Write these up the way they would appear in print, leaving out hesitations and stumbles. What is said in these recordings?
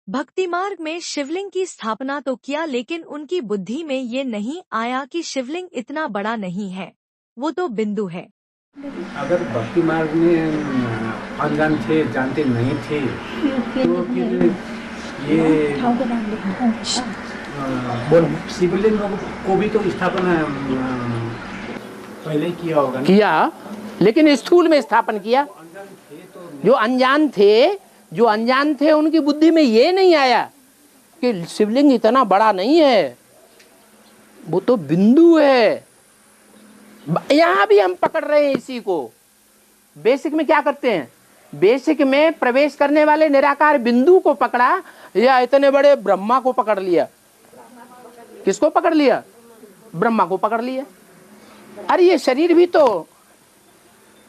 भक्ति मार्ग में शिवलिंग की स्थापना तो किया, लेकिन उनकी बुद्धि में ये नहीं आया कि शिवलिंग इतना बड़ा नहीं है, वो तो बिंदु है। अगर भक्ति मार्ग में अनजान थे, जानते नहीं थे, तो फिर ये शिवलिंग को भी तो स्थापना पहले किया होगा। किया, लेकिन स्थूल में स्थापन किया। जो अनजान थे उनकी बुद्धि में ये नहीं आया कि शिवलिंग इतना बड़ा नहीं है, वो तो बिंदु है। यहां भी हम पकड़ रहे हैं इसी को। बेसिक में क्या करते हैं, बेसिक में प्रवेश करने वाले निराकार बिंदु को पकड़ा या इतने बड़े ब्रह्मा को पकड़ लिया। किसको पकड़ लिया? ब्रह्मा को पकड़ लिया। अरे ये शरीर भी तो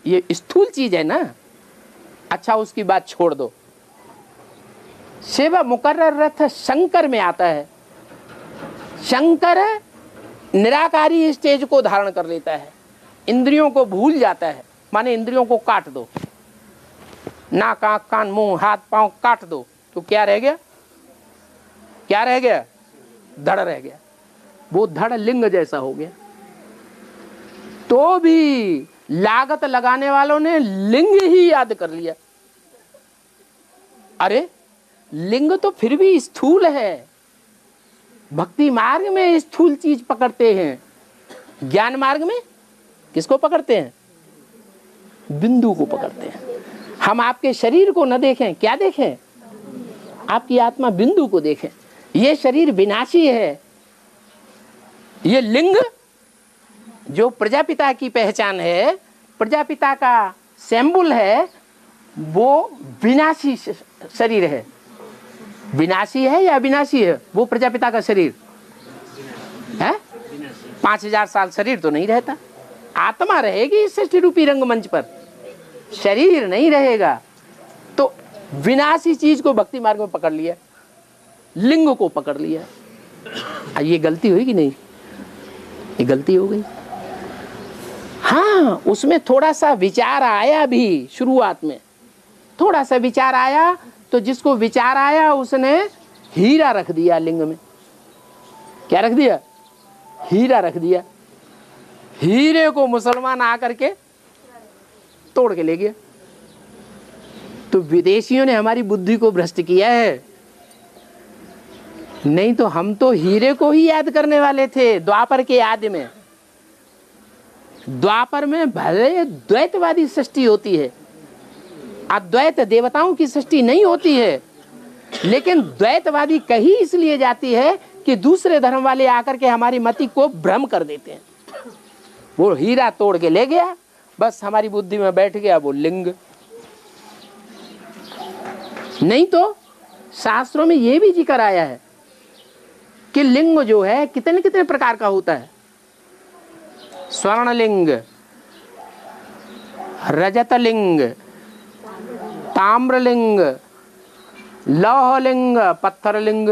ये स्थूल चीज है ना। अच्छा, उसकी बात छोड़ दो। शिव मुकर्रर रथ शंकर में आता है। शंकर निराकारी स्टेज को धारण कर लेता है, इंद्रियों को भूल जाता है। माने इंद्रियों को काट दो, नाक आंख कान मुंह हाथ पांव काट दो, तो क्या रह गया? क्या रह गया? धड़ रह गया। वो धड़ लिंग जैसा हो गया। तो भी लागत लगाने वालों ने लिंग ही याद कर लिया। अरे लिंग तो फिर भी स्थूल है। भक्ति मार्ग में स्थूल चीज पकड़ते हैं, ज्ञान मार्ग में किसको पकड़ते हैं? बिंदु को पकड़ते हैं। हम आपके शरीर को न देखें, क्या देखें? आपकी आत्मा बिंदु को देखें। ये शरीर विनाशी है। ये लिंग जो प्रजापिता की पहचान है, प्रजापिता का सिंबल है, वो विनाशी शरीर है। विनाशी है या विनाशी है? वो प्रजापिता का शरीर है। 5000 साल शरीर तो नहीं रहता। आत्मा रहेगी इस सृष्टि रूपी रंगमंच पर, शरीर नहीं रहेगा। तो विनाशी चीज को भक्ति मार्ग में पकड़ लिया, लिंग को पकड़ लिया। ये गलती हुई कि नहीं? ये गलती हो गई। हाँ, उसमें थोड़ा सा विचार आया भी, शुरुआत में थोड़ा सा विचार आया, तो जिसको विचार आया उसने हीरा रख दिया लिंग में। क्या रख दिया? हीरा रख दिया। हीरे को मुसलमान आकर के तोड़ के ले गया। तो विदेशियों ने हमारी बुद्धि को भ्रष्ट किया है। नहीं तो हम तो हीरे को ही याद करने वाले थे। द्वापर के आदि में, द्वापर में भले द्वैतवादी सृष्टि होती है, अद्वैत देवताओं की सृष्टि नहीं होती है, लेकिन द्वैतवादी कही इसलिए जाती है कि दूसरे धर्म वाले आकर के हमारी मति को भ्रम कर देते हैं। वो हीरा तोड़ के ले गया, बस हमारी बुद्धि में बैठ गया वो लिंग। नहीं तो शास्त्रों में ये भी जिक्र आया है कि लिंग जो है कितने कितने प्रकार का होता है। स्वर्णलिंग, रजतलिंग, ताम्रलिंग, लौहलिंग, पत्थरलिंग।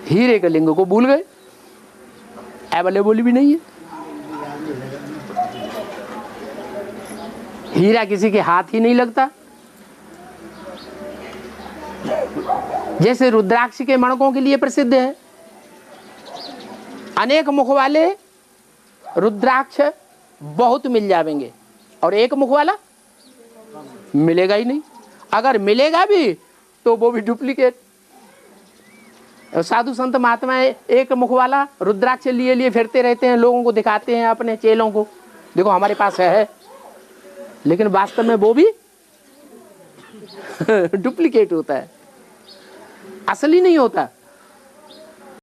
हीरे के लिंग को भूल गए, अवेलेबल भी नहीं है। हीरा किसी के हाथ ही नहीं लगता। जैसे रुद्राक्ष के मणकों के लिए प्रसिद्ध है। अनेक मुख वाले रुद्राक्ष बहुत मिल जाएंगे, और एक मुख वाला मिलेगा ही नहीं। अगर मिलेगा भी तो वो भी डुप्लीकेट। साधु संत महात्माएं एक मुख वाला रुद्राक्ष लिए लिए फिरते रहते हैं, लोगों को दिखाते हैं, अपने चेलों को, देखो हमारे पास है। लेकिन वास्तव में वो भी डुप्लीकेट होता है, असली नहीं होता।